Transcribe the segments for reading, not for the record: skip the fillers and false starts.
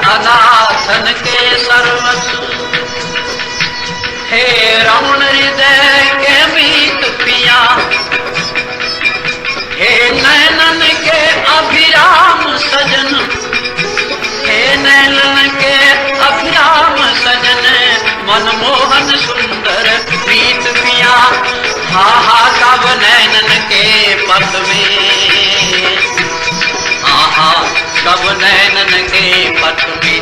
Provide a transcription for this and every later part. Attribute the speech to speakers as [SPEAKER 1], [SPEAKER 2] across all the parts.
[SPEAKER 1] अनाथन के सर्वस्व, हे रमण हृदय के मीत पिया, हे नैनन के अभिराम सजन, हे नैनन के अभिराम सजन, मनमोहन सुंदर प्रीत पिया। हा हा कब नैनन के पथ में, आहा कब नैनन के पथ में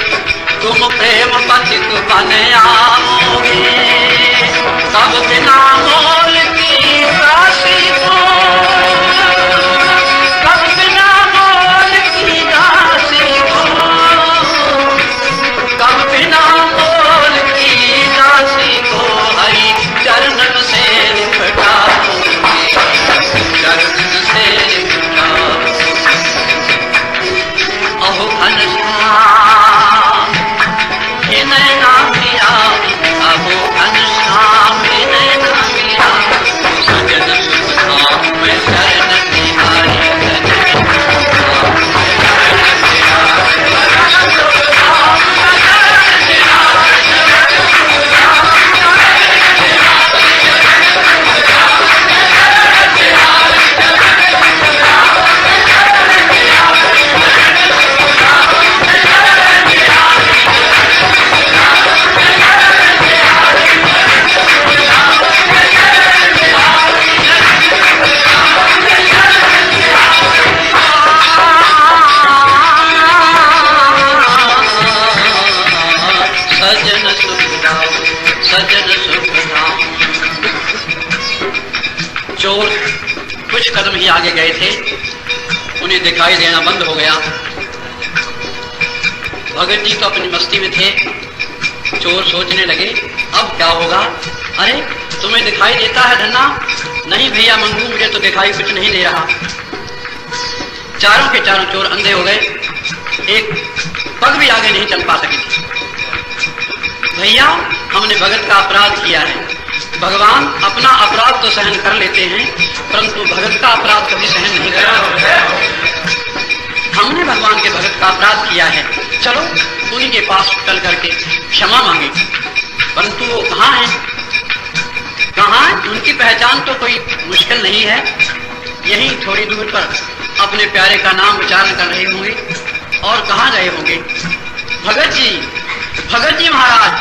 [SPEAKER 1] तुम प्रेम पथिक बन आओगे, कब बिना मोल की राशि को, कब बिना मोल की राशि को, कब बिना मोल की राशि को हरि चरणन से निपटाओगे, चरणन से निपटाओगे। अहो घनश्याम हे नैना मेरा, अहो घनश्याम हे नैना मेरा, सजन सुख धाम में शरण तिहारी, सजन सुख धाम। चोर कुछ कदम ही आगे गए थे, उन्हें दिखाई देना बंद हो गया। भगत जी तो अपनी मस्ती में थे। चोर सोचने लगे अब क्या होगा। अरे तुम्हें दिखाई देता है धन्ना? नहीं भैया मंगू, मुझे तो दिखाई कुछ नहीं दे रहा। चारों के चारों चोर अंधे हो गए, एक पग भी आगे नहीं चल पा सकी थी। भैया हमने भगत का अपराध किया है। भगवान अपना अपराध तो सहन कर लेते हैं, परंतु भगत का अपराध कभी सहन नहीं करते। हमने भगवान के भगत का अपराध किया है, चलो उन्हीं के पास चल करके क्षमा मांगे। परंतु वो कहाँ है? कहाँ है? उनकी पहचान तो कोई मुश्किल नहीं है। यहीं थोड़ी दूर पर अपने प्यारे का नाम उच्चारण कर रहे होंगे। और कहाँ गए होंगे? भगत जी, भगत जी महाराज।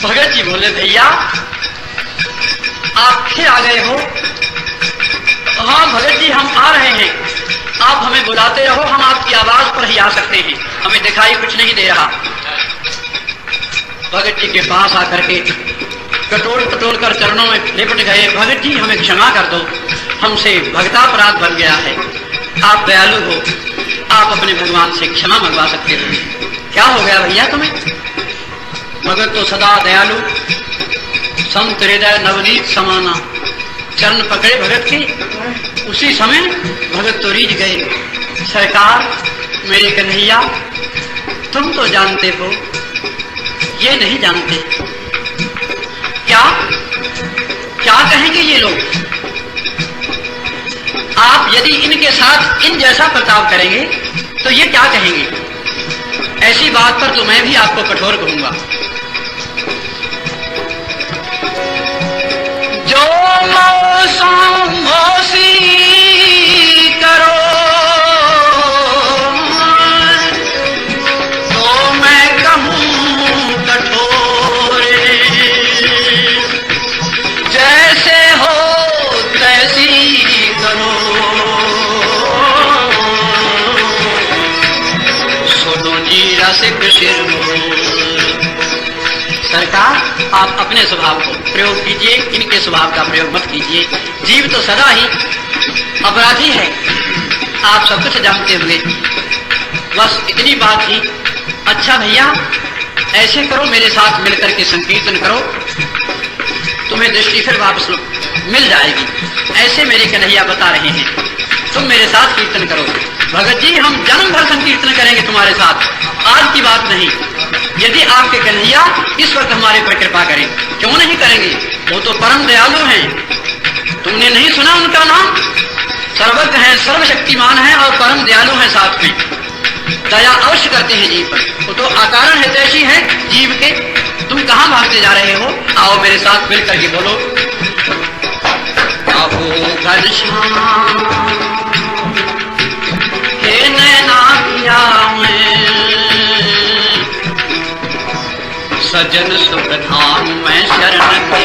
[SPEAKER 1] भगत जी बोले भैया आप फिर आ गए हो? हाँ भगत जी हम आ रहे हैं, आप हमें बुलाते रहो, हम आपकी आवाज पर ही आ सकते हैं, हमें दिखाई कुछ नहीं दे रहा। भगत जी के पास आकर के कटोल कटोल कर चरणों में लिपट गए। भगत जी हमें क्षमा कर दो, हमसे भगतापराध बन गया है, आप दयालु हो, आप अपने भगवान से क्षमा मंगवा सकते हो। क्या हो गया भैया तुम्हें? भगत तो सदा दयालु, संत हृदय नवनीत समाना। चरण पकड़े भगत के, उसी समय भगत तो रीझ गए। सरकार मेरे कन्हैया तुम तो जानते हो, ये नहीं जानते। क्या क्या कहेंगे ये लोग? आप यदि इनके साथ इन जैसा बर्ताव करेंगे तो ये क्या कहेंगे? ऐसी बात पर तो मैं भी आपको कठोर कहूंगा। जो मौसी करो तो मैं कहूँ कठोर, जैसे हो तैसी करो, सुनो जी रसिक शिरोमणि। सरकार आप अपने स्वभाव को प्रयोग कीजिए, इनके स्वभाव का प्रयोग मत कीजिए। जीव तो सदा ही अपराधी है, आप सब कुछ जानते हुए बस इतनी बात ही। अच्छा भैया ऐसे करो, मेरे साथ मिलकर के संकीर्तन करो, तुम्हें दृष्टि फिर वापस मिल जाएगी। ऐसे मेरे कन्हैया बता रहे हैं, तुम मेरे साथ कीर्तन करो। भगत जी हम जन्म भर संकीर्तन करेंगे तुम्हारे साथ, आज की बात नहीं। यदि आपके कन्हैया इस वक्त हमारे पर कृपा करें, क्यों नहीं करेंगे? वो तो परम दयालु हैं, तुमने नहीं सुना उनका नाम? सर्वज्ञ है, सर्वशक्तिमान है और परम दयालु है साथ में। दया अवश्य करते हैं जीव पर। वो तो अकारण है, ऐसी है जीव के। तुम कहाँ भागते जा रहे हो? आओ मेरे साथ मिलकर के बोलो। आओ घनश्याम हे नैना पिया में, सजन सुख धाम में शरण के।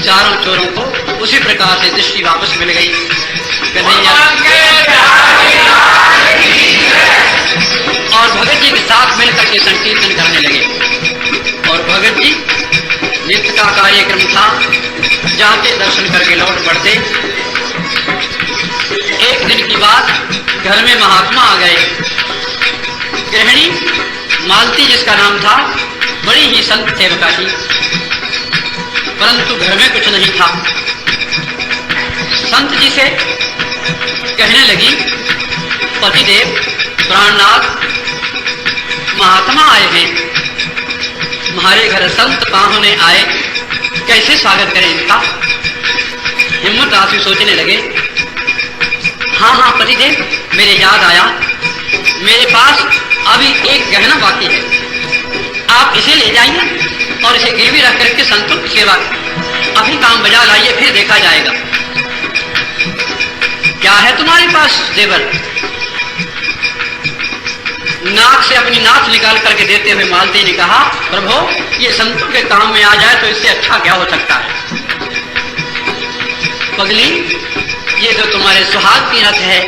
[SPEAKER 1] चारों चोरों को उसी प्रकार से दृष्टि वापस मिल गई। कन्हैया और भगत जी के साथ मिलकर के संकीर्तन करने लगे। और भगत जी नित्य का कार्यक्रम था, जाते दर्शन करके लौट पड़ते। एक दिन की बात, घर में महात्मा आ गए। गृहिणी मालती जिसका नाम था, बड़ी ही संत सेवका थी, परंतु घर में कुछ नहीं था। संत जी से कहने लगी, पतिदेव प्राणनाथ महात्मा आए हैं, हमारे घर संत पाहुने आए, कैसे स्वागत करें इनका? हिम्मत आंसू सोचने लगे। हाँ हाँ पतिदेव, मेरे याद आया, मेरे पास अभी एक गहना बाकी है, आप इसे ले जाइए और इसे गिरवी रख करके संतों की सेवा अभी काम बजा लाइए, फिर देखा जाएगा। क्या है तुम्हारे पास जेवर? नाक से अपनी नाक निकाल करके देते हुए मालती ने कहा, प्रभु ये संतों के काम में आ जाए तो इससे अच्छा क्या हो सकता है? पगली, ये जो तुम्हारे सुहाग की नथ है,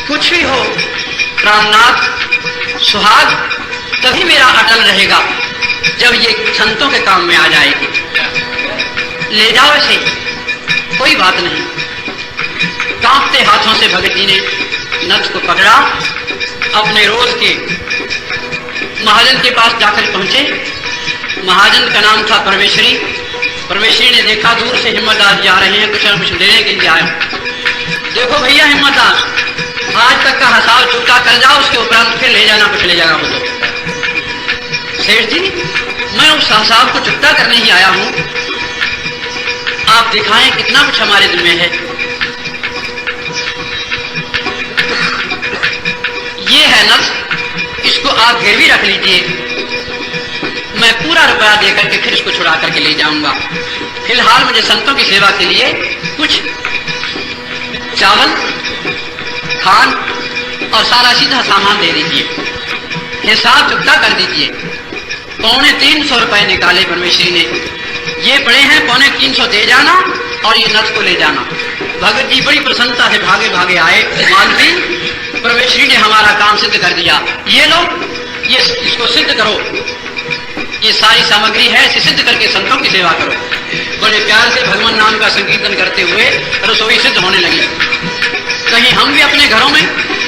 [SPEAKER 1] कुछ भी हो प्राणनाथ, सुहाग तभी मेरा अटल रहेगा जब ये संतों के काम में आ जाएगी। ले जाओ इसे, कोई बात नहीं। कांपते हाथों से भगत जी ने नथ को पकड़ा, अपने रोज के महाजन के पास जाकर पहुंचे। महाजन का नाम था परमेश्वरी। परमेश्वरी ने देखा दूर से हिम्मतदास जा रहे हैं, कुछ न कुछ लेने के लिए आए। देखो भैया हिम्मतदास, आज तक का हिसाब चुकता कर जाओ, उसके उपरांत फिर ले जाना कुछ ले जाना हो तो। सेठ जी, मैं उस हिसाब को चुकता करने ही आया हूं, आप दिखाएं कितना कुछ हमारे दिल में है। ये है नथ, इसको आप गिरवी रख लीजिए, मैं पूरा रुपया देकर के फिर इसको छुड़ा करके ले जाऊंगा। फिलहाल मुझे संतों की सेवा के लिए कुछ चावल, खान और सारा सीधा सामान दे दीजिए, हिसाब चुकता कर दीजिए। 350 रुपए निकाले परमेश्वरी ने। ये पड़े हैं 350 दे जाना और ये नथ को ले जाना। भगत जी बड़ी प्रसन्नता से भागे भागे आए। मालती, परमेश्वरी ने हमारा काम सिद्ध कर दिया, ये लो, ये इसको सिद्ध करो। ये सारी सामग्री है, इसे सिद्ध करके संतों की सेवा करो। बड़े प्यार से भगवान नाम का संकीर्तन करते हुए रसोई सिद्ध होने लगी। कहीं हम भी अपने घरों में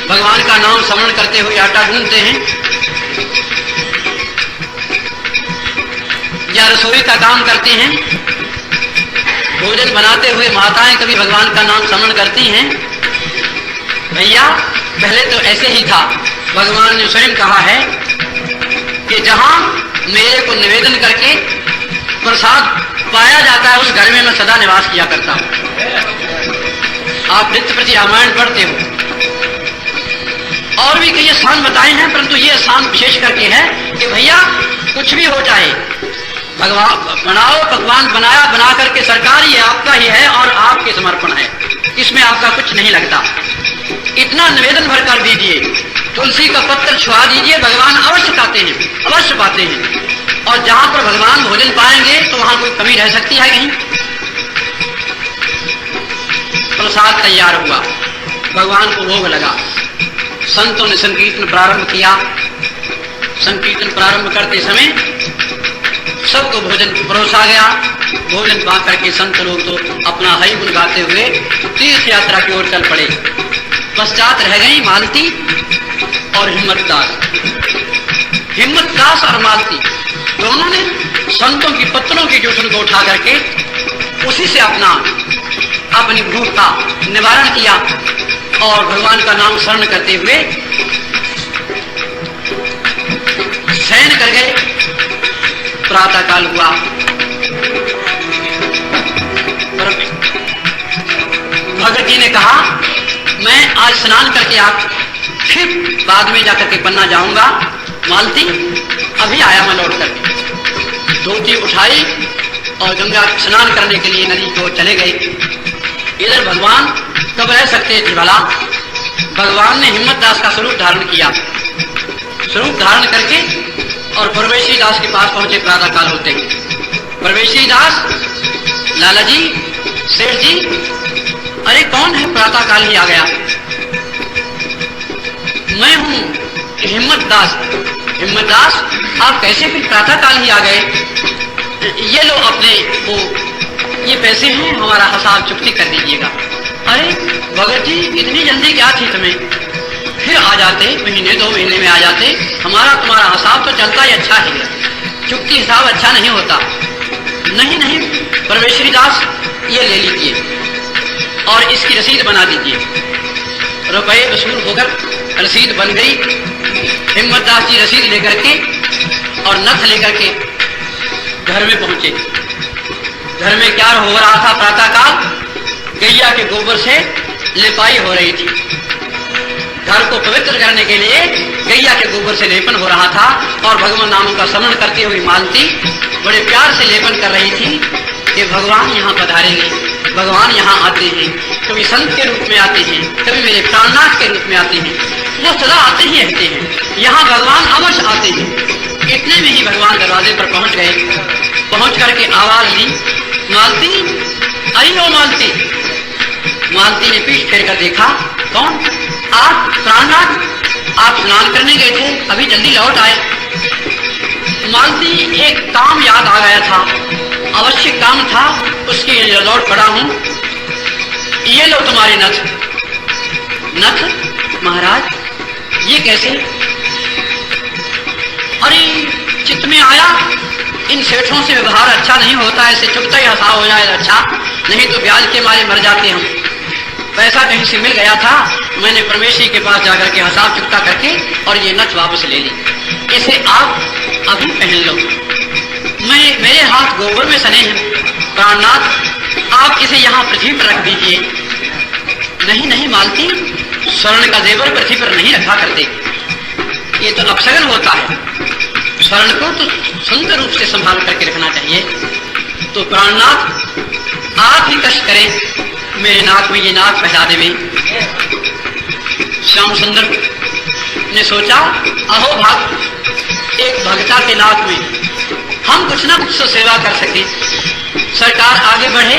[SPEAKER 1] भगवान का नाम स्मरण करते हुए आटा गूंथते हैं या रसोई का काम करते हैं, भोजन बनाते हुए माताएं कभी भगवान का नाम स्मरण करती हैं। भैया पहले तो ऐसे ही था। भगवान ने स्वयं कहा है कि जहां मेरे को निवेदन करके प्रसाद पाया जाता है उस घर में मैं सदा निवास किया करता हूं। आप नित्य प्रति रामायण पढ़ते हो, और भी कई स्थान बताए हैं, परंतु ये स्थान विशेष करके है कि भैया कुछ भी हो जाए, भगवान बनाओ, भगवान बनाया, बना करके सरकार ये आपका ही है और आपके समर्पण है, इसमें आपका कुछ नहीं लगता। इतना निवेदन भर कर दीजिए, तुलसी का पत्र छुआ दीजिए, भगवान अवश्य पाते हैं, अवश्य पाते हैं। और जहां पर भगवान भोजन पाएंगे तो वहां कोई कमी रह सकती है कहीं? प्रसाद तैयार हुआ, भगवान को भोग लगा, संतों ने संकीर्तन प्रारंभ किया। संकीर्तन प्रारंभ करते समय सबको भोजन परोसा गया। भोजन पा करके संत लोग तो अपना हरि गुण गाते हुए तीर्थ यात्रा की ओर चल पड़े। पश्चात रह गई मालती और हिम्मतदास। हिम्मतदास और मालती दोनों ने संतों की पत्रों की जोशन को उठा करके उसी से अपनी भूख का निवारण किया और भगवान का नाम स्मरण करते हुए शयन कर गए। प्रातः काल हुआ, भगत जी ने कहा मैं आज स्नान करके आप फिर बाद में जाकर के पन्ना जाऊंगा। मालती अभी आया मैं लौट करके, धोती उठाई और गंगा स्नान करने के लिए नदी को चले गए। इधर भगवान कब रह सकते थे भला? भगवान ने हिम्मतदास का स्वरूप धारण किया। स्वरूप धारण करके और परवेशी दास के पास पहुंचे। प्रातः काल होते ही परवेशी दास, लाला जी, सेठ जी, अरे कौन है? प्रातः काल ही आ गया। मैं हूं हिम्मतदास। हिम्मतदास, आप कैसे फिर प्रातः काल ही आ गए? ये लो अपने वो ये पैसे हैं, हमारा हिसाब चुकती कर दीजिएगा। अरे भगत जी, इतनी जल्दी क्या थी तुम्हें? फिर आ जाते, महीने 2 महीने में आ जाते। हमारा तुम्हारा हिसाब तो चलता ही अच्छा ही है, चुकती हिसाब अच्छा नहीं होता। नहीं नहीं परमेश्वरी दास, ये ले लीजिए और इसकी रसीद बना दीजिए। रुपये वसूल होकर रसीद बन गई। हिम्मतदास जी रसीद लेकर के और नथ लेकर के घर में पहुंचे। घर में क्या हो रहा था? प्रातः काल गैया के गोबर से लिपाई हो रही थी। घर को पवित्र करने के लिए गैया के गोबर से लेपन हो रहा था और भगवान नामों का स्मरण करती हुई मालती बड़े प्यार से लेपन कर रही थी कि भगवान यहाँ पधारेंगे, भगवान यहाँ आते हैं, कभी संत के रूप में आते हैं, कभी मेरे प्राणनाथ के रूप में आते हैं। वो सदा आते ही रहते हैं, यहाँ भगवान अवश्य आते हैं। इतने में ही भगवान दरवाजे पर पहुंच गए। पहुंच करके आवाज ली, मालती, अरे ओ मालती। मालती ने पीठ फेर कर देखा, कौन? आप प्राणनाथ, आप स्नान करने गए थे, अभी जल्दी लौट आए। मालती, एक काम याद आ गया था, अवश्य काम था, उसके लिए लौट पड़ा हूं। ये लो तुम्हारे नथ। नथ? महाराज, ये कैसे? अरे चित्त में आया, इन सेठों से व्यवहार अच्छा नहीं होता, ऐसे चुकता ही हिसाब हो जाए अच्छा, नहीं तो ब्याज के मारे मर जाते हम। पैसा कहीं से मिल गया था, मैंने परमेश्वरी के पास जाकर के हिसाब चुकता करके और ये नथ वापस ले ली। इसे आप अभी पहन लो। मेरे हाथ गोबर में सने हैं, प्राणनाथ आप इसे यहाँ पृथ्वी पर रख दीजिए। नहीं नहीं मालती, स्वर्ण का जेवर पृथ्वी पर नहीं रखा करते, ये तो अपशगन होता है। स्वर्ण को तो सुंदर रूप से संभाल करके रखना चाहिए। तो प्राणनाथ आप ही कष्ट करें, मेरे नाक में ये नाक पहना देवे। श्याम सुंदर ने सोचा, अहो भाग, एक भक्ता के नाक में हम कुछ ना कुछ तो सेवा कर सके। सरकार आगे बढ़े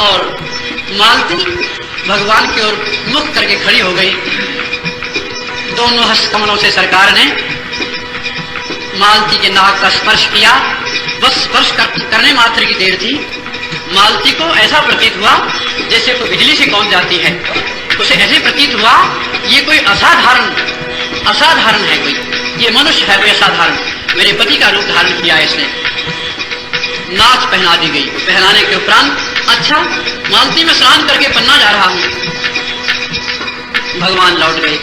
[SPEAKER 1] और मालती भगवान की ओर मुख करके खड़ी हो गई। दोनों हस्त कमलों से सरकार ने मालती के नाक का स्पर्श किया। बस स्पर्श करने मात्र की देर थी। मालती को ऐसा प्रतीत हुआ जैसे कोई बिजली से कौन जाती है। उसे ऐसे प्रतीत हुआ ये कोई असाधारण है, कोई ये मनुष्य है, कोई असाधारण, मेरे पति का रूप धारण किया है इसने। नाच पहना दी गई। पहनाने के उपरांत अच्छा मालती में स्नान करके पन्ना जा रहा हूं। भगवान लौट गए।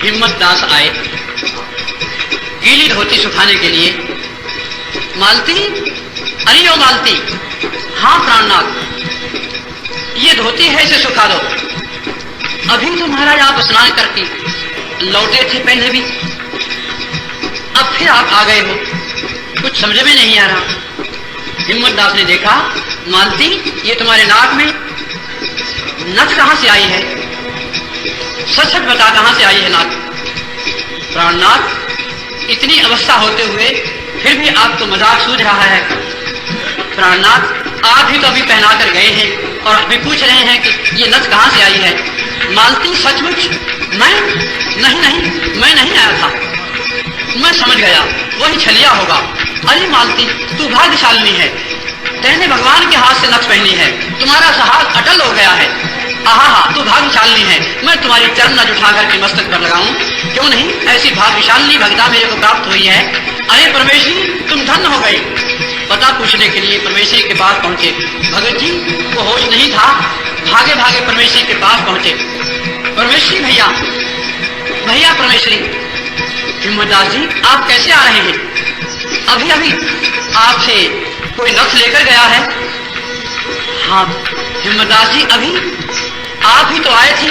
[SPEAKER 1] हिम्मत दास आए गीली धोती सुखाने के लिए। मालती, अरे ओ मालती। हाँ प्राणनाथ, ये धोती है, इसे सुखा दो। अभी तो महाराज आप स्नान करके लौटे थे पहले भी, अब फिर आप आ गए हो, कुछ समझ में नहीं आ रहा। हिम्मत दास ने देखा, मालती ये तुम्हारे नाक में नथ कहां से आई है? सच सच बता, कहां से आई है नाक? प्राणनाथ, इतनी अवस्था होते हुए फिर भी आपको मजाक सूझ रहा है। प्राणनाथ, आप ही तो अभी पहना कर गए हैं और अभी पूछ रहे हैं कि ये नथ कहां से आई है। मालती, सचमुच? मैं नहीं आया था, मैं समझ गया, वही छलिया होगा। अरे मालती, तू भाग्यशालिनी है, तेने भगवान के हाथ से नथ पहनी है, तुम्हारा साहस अटल हो गया है। आहा, तू भाग्यशालिनी है, मैं तुम्हारी चरण नज उठा करके मस्तक पर लगाऊं? क्यों नहीं, ऐसी भाग्यशालिनी भगता मेरे को प्राप्त हुई है। अरे परमेश्वरी, तुम धन्य हो गई। पता पूछने के लिए परमेश्वरी के पास पहुंचे। भगत जी को होश नहीं था, भागे भागे परमेश्वरी के पास पहुंचे। परमेश्वरी, भैया परमेश्वरी। हिम्मतदास जी, आप कैसे आ रहे हैं? अभी आपसे कोई नथ लेकर गया है। हाँ हिम्मतदास जी, अभी आप ही तो आए थे,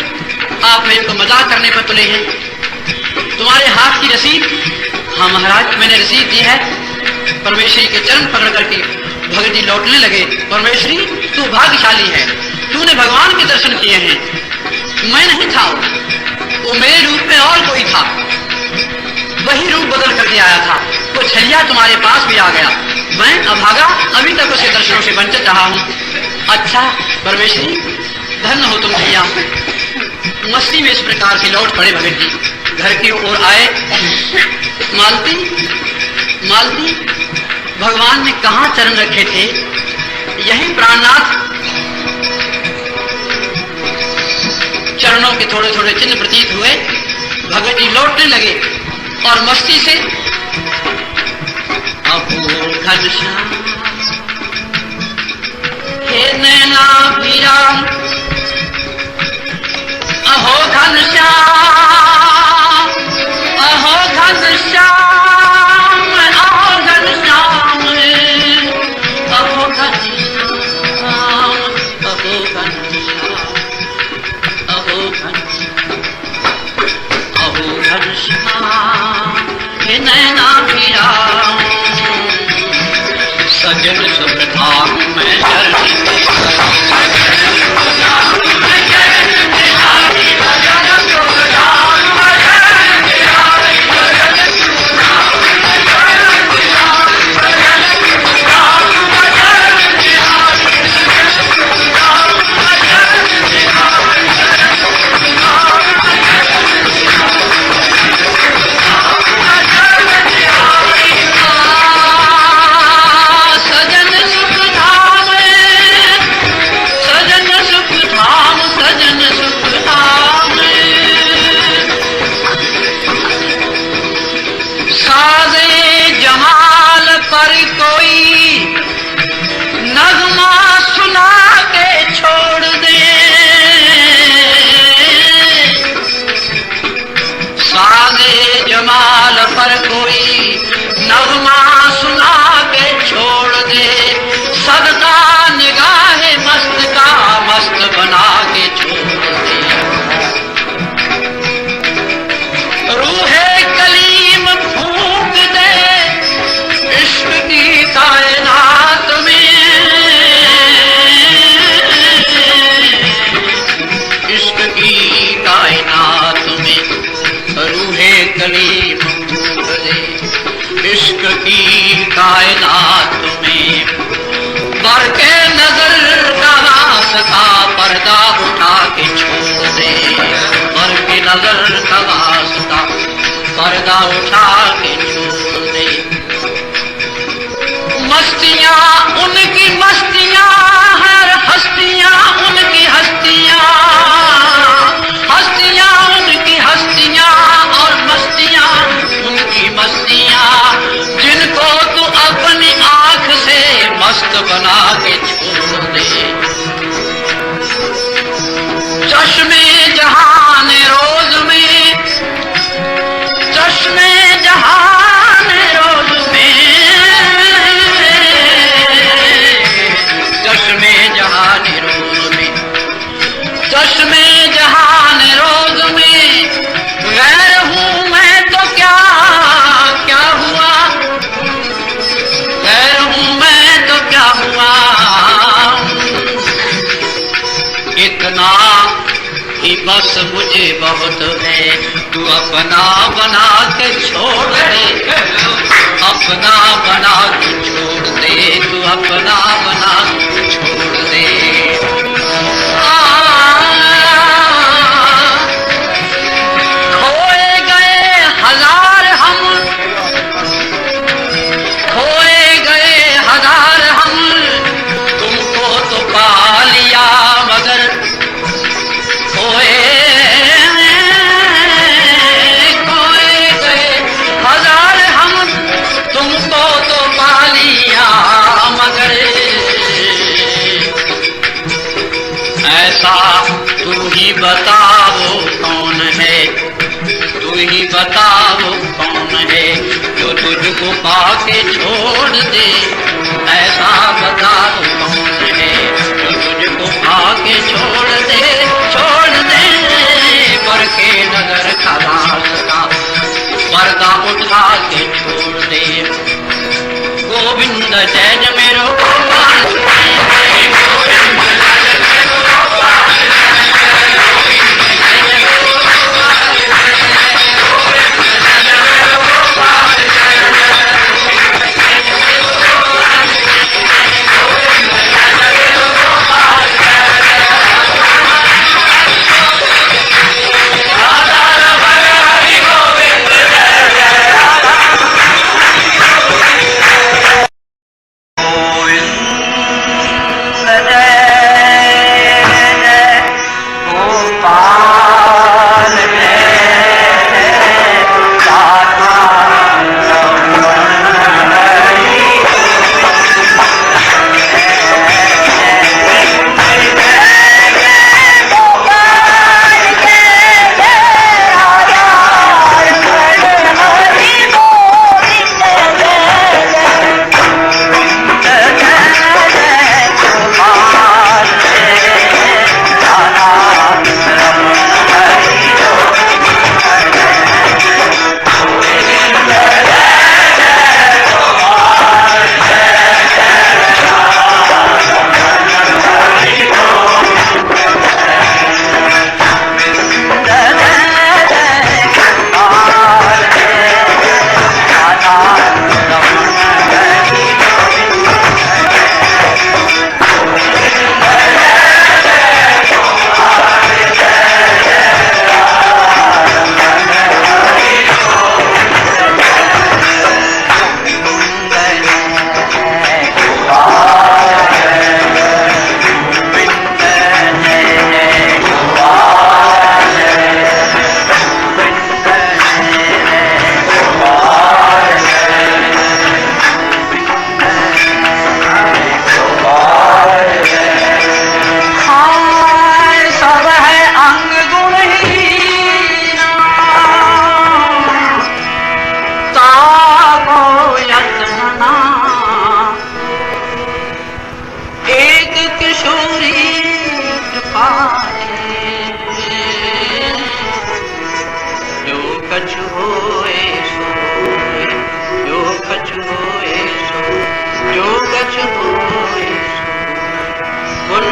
[SPEAKER 1] आप मेरे को मजाक करने पर तुले हैं। तुम्हारे हाथ की रसीद? हाँ महाराज, मैंने रसीद दी है। परमेश्वरी के चरण पकड़ करके भगत जी लौटने लगे। परमेश्वरी, तू भाग्यशाली है, तूने भगवान के दर्शन किए हैं। मैं नहीं था, वो मेरे रूप में और कोई था, वही रूप बदल करके आया था। वो छलिया तुम्हारे पास भी आ गया, मैं अभागा अभी तक उसे दर्शनों से वंचित रहा हूं। अच्छा परमेश्वरी, धन्य हो तुम भैया। मस्ती में इस प्रकार से लौट पड़े भगत जी, घर की ओर आए। मालती, भगवान ने कहां चरण रखे थे? यही प्राणनाथ। चरणों के थोड़े थोड़े चिन्ह प्रतीत हुए। भगत जी लौटने लगे और मस्ती से हे नैना वीरान, अहो घनश्याम, अहो घनश्याम, अहो घनश्याम, अहो घनश्याम, अहो घनश्याम, अहो घनश्याम, अहो घनश्याम, हे नैना वीरान, सजन सुखधाम में चरनी पर कोई नगमा सुना के छोड़ दे, सदका निगाहे मस्त का मस्त बना के छोड़ दे। रूहे कलीम फूंक दे इश्क की कायनात में, इश्क की कायनात में रूहे कलीम इश्क की कायनात में। बर के नजर का वास्ता पर्दा उठा के छोड़ दे, बर के नजर का वास्ता पर्दा पर्दा उठा के छोड़ दे। मस्तियां उनकी मस्तियां हर हस्तियां उनकी हस्तियां, हस्तियां उनकी हस्तियां और मस्तियां उनकी मस्तियां, जिनको तू अपनी आंख से मस्त बना के छोड़ दे। चश्मे जहान रोज में, चश्मे जहान रोज में, चश्मे जहान रोज में, चश्मे जहान रोज में गैर हूँ मैं तो क्या क्या हुआ, गैर हूँ मैं तो क्या हुआ। इतना ही बस मुझे बहुत है, तू अपना बना के छोड़ दे, अपना बना के छोड़ दे, तू अपना बना के छोड़ दे। खोए गए हजार हम, खोए गए हजार हम, तुमको तो पा लिया मगर खोए गए हजार हम, तुमको तो पा लिया मगर ऐसा तू ही बताओ कौन है, तू ही बताओ कौन है जो तुझको पाके छोड़ दे। ऐसा बताओ कौन है जो तुझको पाके छोड़ दे, छोड़ दे। पर के नजर खलास का पर्दा उठा के छोड़ दे। गोविंद जय जय मेरो गोपाल,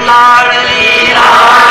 [SPEAKER 1] लाडली राम।